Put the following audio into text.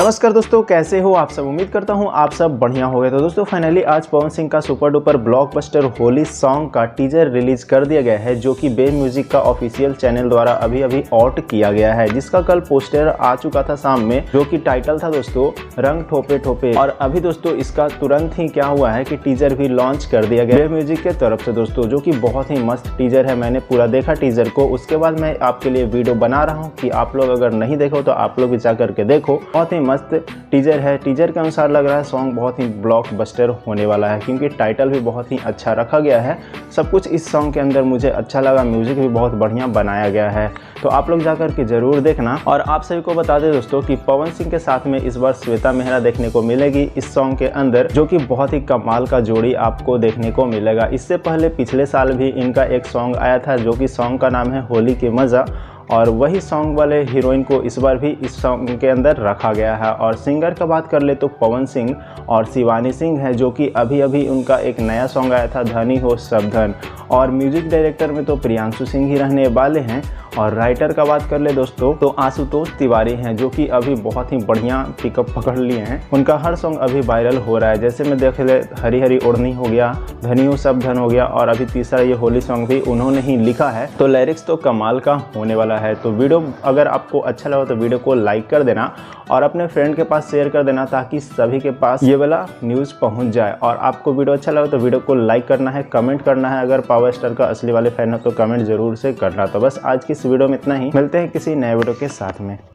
नमस्कार दोस्तों, कैसे हो आप सब। उम्मीद करता हूं आप सब बढ़िया हो गए। तो दोस्तों फाइनली आज पवन सिंह का super duper blockbuster Holi song का टीजर रिलीज कर दिया गया है, जो कि बे म्यूजिक का ऑफिशियल चैनल द्वारा अभी आउट किया गया है, जिसका कल पोस्टर आ चुका था शाम में, जो कि टाइटल था दोस्तों रंग ठोपे ठोपे। और अभी दोस्तों इसका तुरंत ही क्या हुआ है कि टीजर भी लॉन्च कर दिया गया बे म्यूजिक के तरफ से दोस्तों, जो कि बहुत ही मस्त टीजर है। मैंने पूरा देखा टीजर को, उसके बाद मैं आपके लिए वीडियो बना रहा हूँ कि आप लोग अगर नहीं देखो तो आप लोग भी जा करके देखो। बहुत ही मस्त टीजर है। टीजर के अनुसार लग रहा है सॉन्ग बहुत ही ब्लॉकबस्टर होने वाला है, क्योंकि टाइटल भी बहुत ही अच्छा रखा गया है। सब कुछ इस सॉन्ग के अंदर मुझे अच्छा लगा, म्यूजिक भी बहुत बढ़िया बनाया गया है। तो आप लोग जाकर के जरूर देखना। और आप सभी को बता दें दोस्तों कि पवन सिंह के साथ में इस बार श्वेता मेहरा देखने को मिलेगी इस सॉन्ग के अंदर, जो कि बहुत ही कमाल का जोड़ी आपको देखने को मिलेगा। इससे पहले पिछले साल भी इनका एक सॉन्ग आया था, जो कि सॉन्ग का नाम है होली के मज़ा, और वही सॉन्ग वाले हीरोइन को इस बार भी इस सॉन्ग के अंदर रखा गया है। और सिंगर का बात कर ले तो पवन सिंह और शिवानी सिंह है, जो कि अभी उनका एक नया सॉन्ग आया था धनी हो सब धन। और म्यूजिक डायरेक्टर में तो प्रियांशु सिंह ही रहने वाले हैं। और राइटर का बात कर ले दोस्तों तो आशुतोष तिवारी हैं, जो कि अभी बहुत ही बढ़िया पिकअप पकड़ लिए हैं। उनका हर सॉन्ग अभी वायरल हो रहा है, जैसे मैं देख ले हरी हरी ओढ़नी हो गया, धनी हो सब धन हो गया, और अभी तीसरा ये होली सॉन्ग भी उन्होंने ही लिखा है। तो लिरिक्स तो कमाल का होने वाला है। तो वीडियो अगर आपको अच्छा लगा तो वीडियो को लाइक कर देना और अपने फ्रेंड के पास शेयर कर देना, ताकि सभी के पास ये वाला न्यूज़ पहुंच जाए। और आपको वीडियो अच्छा लगा तो वीडियो को लाइक करना है, कमेंट करना है। अगर पावर स्टार का असली वाले फैन हो तो कमेंट जरूर से करना। तो बस आज की इस वीडियो में इतना ही, मिलते हैं किसी नए वीडियो के साथ में।